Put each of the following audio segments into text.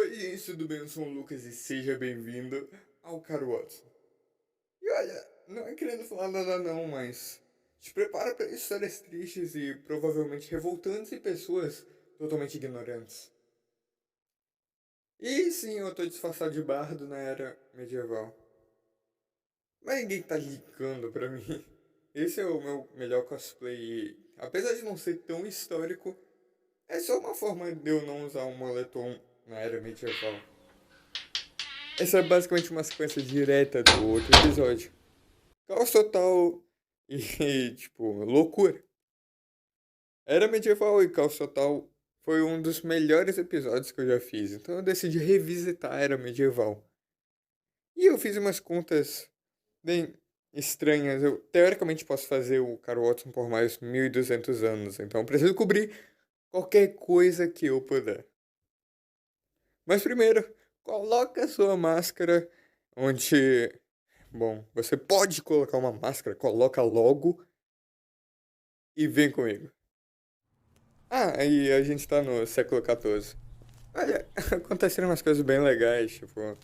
Oi, gente, tudo bem? Eu sou o Lucas e seja bem-vindo ao Caro Watson. E olha, não é querendo falar nada não, mas te prepara para histórias tristes e provavelmente revoltantes e pessoas totalmente ignorantes. E sim, eu tô disfarçado de bardo na era medieval. Mas ninguém tá ligando pra mim. Esse é o meu melhor cosplay e, apesar de não ser tão histórico, é só uma forma de eu não usar um moletom na era medieval. Essa é basicamente uma sequência direta do outro episódio. Caos total e, tipo, loucura. Era medieval e caos total foi um dos melhores episódios que eu já fiz. Então eu decidi revisitar a era medieval. E eu fiz umas contas bem estranhas. Eu teoricamente posso fazer o Caro Watson por mais 1.200 anos. Então eu preciso cobrir qualquer coisa que eu puder. Mas primeiro, coloca a sua máscara onde. Bom, você pode colocar uma máscara, coloca logo e vem comigo. Ah, e a gente tá no século XIV. Olha, aconteceram umas coisas bem legais, tipo.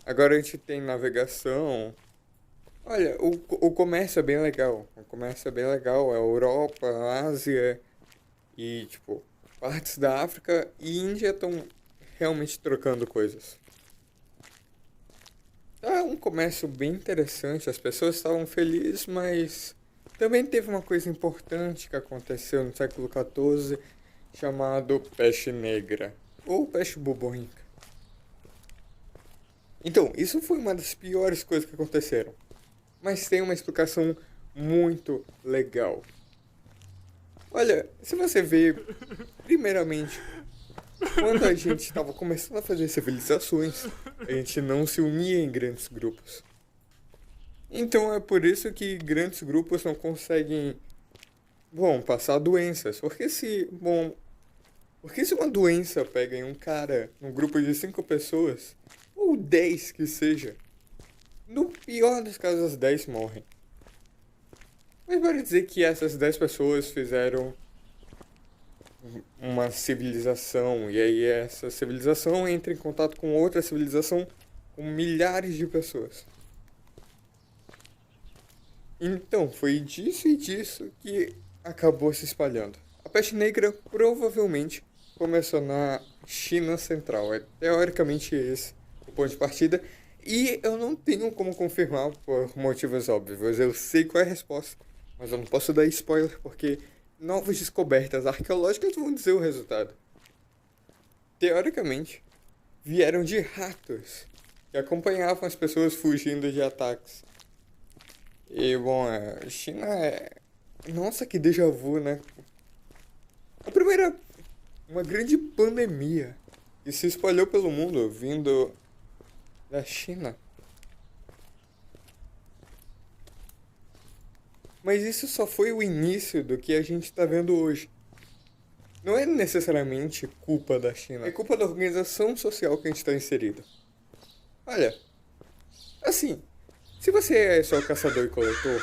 Agora a gente tem navegação. Olha, o comércio é bem legal. O comércio é bem legal. A Europa, a Ásia e, tipo, partes da África e Índia estão realmente trocando coisas. Tá um comércio bem interessante, as pessoas estavam felizes, mas também teve uma coisa importante que aconteceu no século XIV chamado peste negra ou peste bubônica. Então, isso foi uma das piores coisas que aconteceram, mas tem uma explicação muito legal. Olha, se você vê, primeiramente, quando a gente estava começando a fazer civilizações, a gente não se unia em grandes grupos. Então é por isso que grandes grupos não conseguem, bom, passar doenças. Porque se uma doença pega em um cara, num grupo de 5 pessoas, ou 10 que seja, no pior dos casos as 10 morrem. Mas para dizer que essas 10 pessoas fizeram uma civilização, e aí essa civilização entra em contato com outra civilização com milhares de pessoas. Então, foi disso e disso que acabou se espalhando. A peste negra provavelmente começou na China Central. É teoricamente esse o ponto de partida. E eu não tenho como confirmar por motivos óbvios. Eu sei qual é a resposta, mas eu não posso dar spoiler porque novas descobertas arqueológicas vão dizer o resultado. Teoricamente, vieram de ratos que acompanhavam as pessoas fugindo de ataques. E, bom, a China é. Nossa, que déjà vu, né? A primeira. Uma grande pandemia que se espalhou pelo mundo vindo da China. Mas isso só foi o início do que a gente está vendo hoje. Não é necessariamente culpa da China, é culpa da organização social que a gente está inserido. Olha, assim, se você é só caçador e coletor,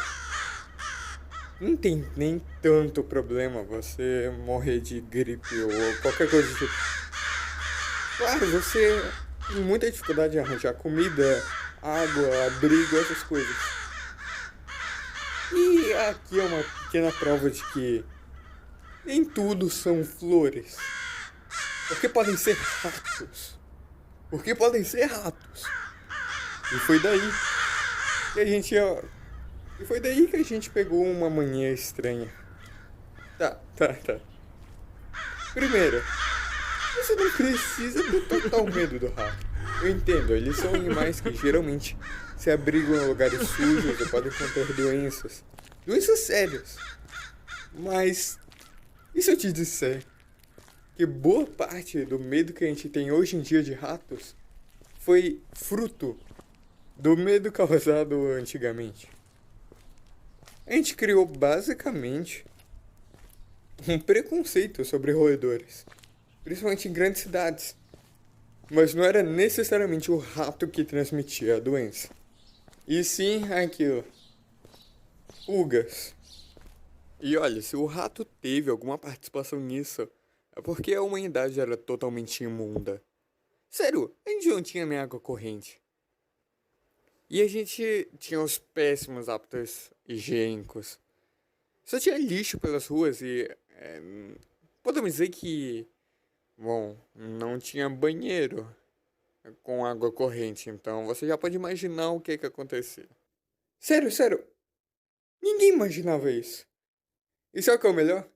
não tem nem tanto problema você morrer de gripe ou qualquer coisa do tipo. Claro, você tem muita dificuldade em arranjar comida, água, abrigo, essas coisas. E aqui é uma pequena prova de que nem tudo são flores. Porque podem ser ratos. Porque podem ser ratos. E foi daí que a gente. E foi daí que a gente pegou uma mania estranha. Tá. Primeiro, você não precisa ter total medo do rato. Eu entendo, eles são animais que geralmente se abrigam em lugares sujos e podem conter doenças. Doenças sérias. Mas, e se eu te disser que boa parte do medo que a gente tem hoje em dia de ratos foi fruto do medo causado antigamente? A gente criou basicamente um preconceito sobre roedores, principalmente em grandes cidades. Mas não era necessariamente o rato que transmitia a doença. E sim aquilo. Pulgas. E olha, se o rato teve alguma participação nisso, é porque a humanidade era totalmente imunda. Sério, a gente não tinha nem água corrente. E a gente tinha os péssimos hábitos higiênicos. Só tinha lixo pelas ruas e. Podemos dizer que. Bom, não tinha banheiro com água corrente, então você já pode imaginar o que acontecia. Sério, sério, ninguém imaginava isso. E sabe o que é o melhor?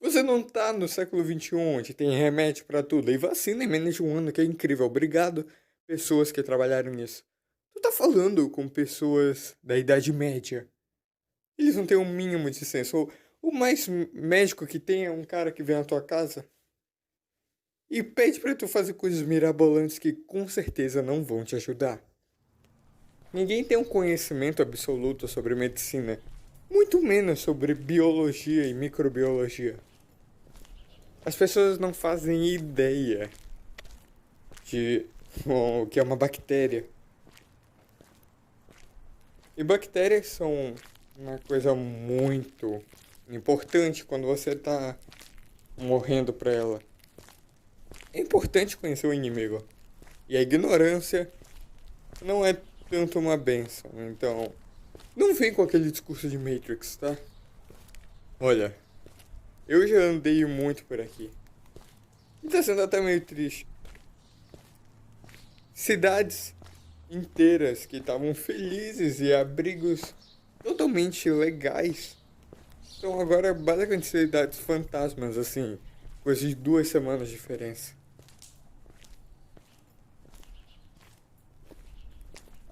Você não tá no século XXI, onde tem remédio pra tudo e vacina em menos de um ano, que é incrível. Obrigado, pessoas que trabalharam nisso. Tu tá falando com pessoas da Idade Média. Eles não têm o mínimo de senso. O mais médico que tem é um cara que vem na tua casa e pede pra tu fazer coisas mirabolantes que com certeza não vão te ajudar. Ninguém tem um conhecimento absoluto sobre medicina, muito menos sobre biologia e microbiologia. As pessoas não fazem ideia de o que é uma bactéria. E bactérias são uma coisa muito importante quando você está morrendo para ela. É importante conhecer o inimigo. E a ignorância não é tanto uma benção. Então, não vem com aquele discurso de Matrix, tá? Olha, eu já andei muito por aqui. E tá sendo até meio triste. Cidades inteiras que estavam felizes e abrigos totalmente legais. Então agora basicamente cidades fantasmas, assim, coisa de 2 semanas de diferença.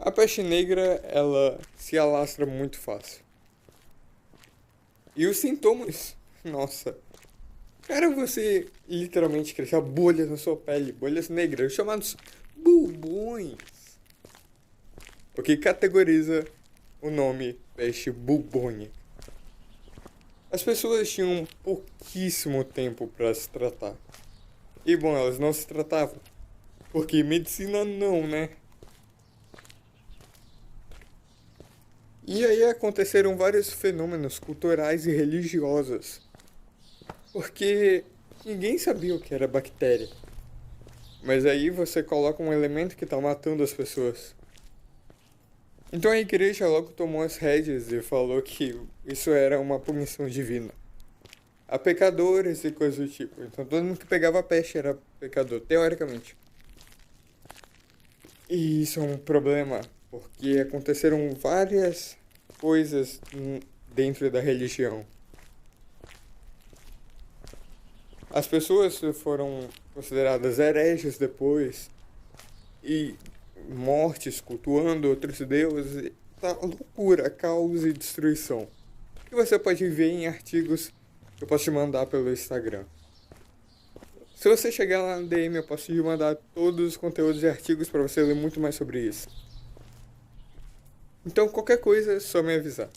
A peste negra, ela se alastra muito fácil. E os sintomas, nossa. Cara, você literalmente crescer bolhas na sua pele, bolhas negras, chamados bubões. O que categoriza o nome peste bubônica. As pessoas tinham pouquíssimo tempo para se tratar. E bom, elas não se tratavam. Porque medicina não, né? E aí aconteceram vários fenômenos culturais e religiosos. Porque ninguém sabia o que era bactéria. Mas aí você coloca um elemento que está matando as pessoas. Então a igreja logo tomou as rédeas e falou que isso era uma punição divina. A pecadores e coisas do tipo. Então todo mundo que pegava peste era pecador, teoricamente. E isso é um problema, porque aconteceram várias coisas dentro da religião. As pessoas foram consideradas hereges depois e mortes cultuando outros deuses. Tá loucura, caos e destruição. Que você pode ver em artigos que eu posso te mandar pelo Instagram. Se você chegar lá no DM, eu posso te mandar todos os conteúdos e artigos para você ler muito mais sobre isso. Então, qualquer coisa é só me avisar.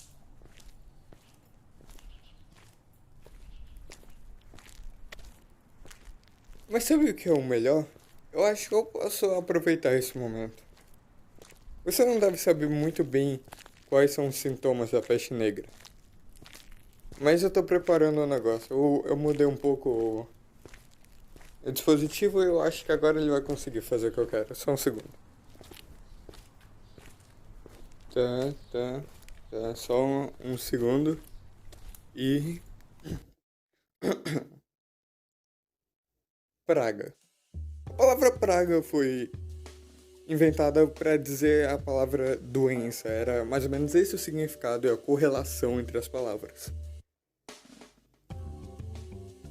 Mas sabe o que é o melhor? Eu acho que eu posso aproveitar esse momento. Você não deve saber muito bem quais são os sintomas da peste negra. Mas eu tô preparando um negócio. Eu mudei um pouco o dispositivo e eu acho que agora ele vai conseguir fazer o que eu quero. Só um segundo. Tá. Só um segundo. E. Praga. A palavra praga foi inventada para dizer a palavra doença. Era mais ou menos esse o significado e a correlação entre as palavras.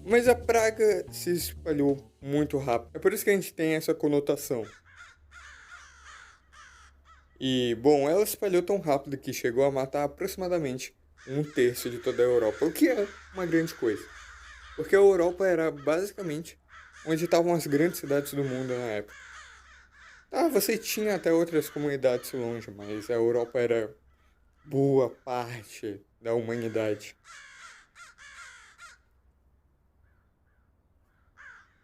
Mas a praga se espalhou muito rápido. É por isso que a gente tem essa conotação. E, bom, ela se espalhou tão rápido que chegou a matar aproximadamente 1/3 de toda a Europa, o que é uma grande coisa. Porque a Europa era basicamente onde estavam as grandes cidades do mundo na época. Tá, você tinha até outras comunidades longe, mas a Europa era boa parte da humanidade.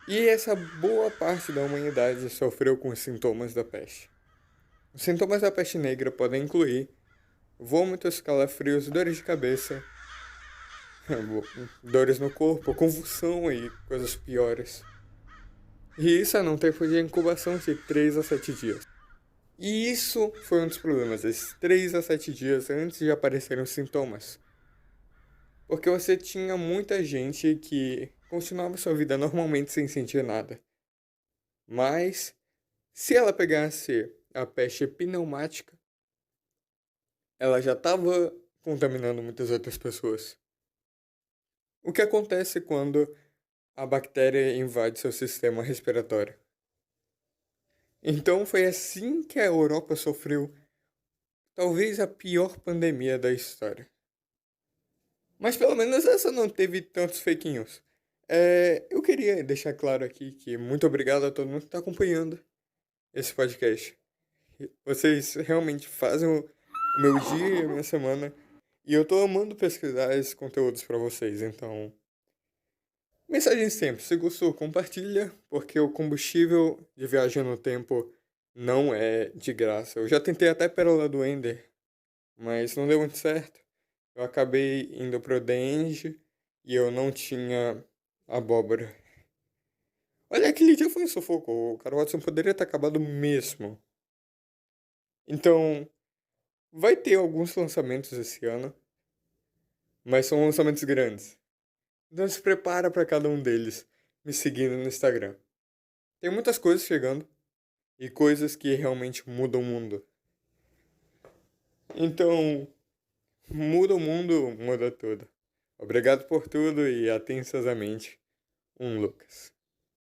E essa boa parte da humanidade sofreu com os sintomas da peste. Os sintomas da peste negra podem incluir vômitos, calafrios, dores de cabeça, dores no corpo, convulsão e coisas piores. E isso é num tempo de incubação de 3 a 7 dias. E isso foi um dos problemas, esses 3 a 7 dias antes de aparecerem os sintomas. Porque você tinha muita gente que continuava sua vida normalmente sem sentir nada. Mas, se ela pegasse a peste pneumática, ela já estava contaminando muitas outras pessoas. O que acontece quando a bactéria invade seu sistema respiratório? Então foi assim que a Europa sofreu talvez a pior pandemia da história. Mas pelo menos essa não teve tantos fake news. Eu queria deixar claro aqui que muito obrigado a todo mundo que está acompanhando esse podcast. Vocês realmente fazem o meu dia e a minha semana. E eu tô amando pesquisar esses conteúdos para vocês. Então, mensagem sempre. Se gostou, compartilha. Porque o combustível de viagem no tempo não é de graça. Eu já tentei até Pérola do Ender, mas não deu muito certo. Eu acabei indo pro Denge e eu não tinha abóbora. Olha, aquele dia foi um sufoco. O Cara Watson poderia ter acabado mesmo. Então, vai ter alguns lançamentos esse ano, mas são lançamentos grandes. Então se prepara para cada um deles, me seguindo no Instagram. Tem muitas coisas chegando e coisas que realmente mudam o mundo. Então, muda o mundo, muda tudo. Obrigado por tudo e atenciosamente, um Lucas.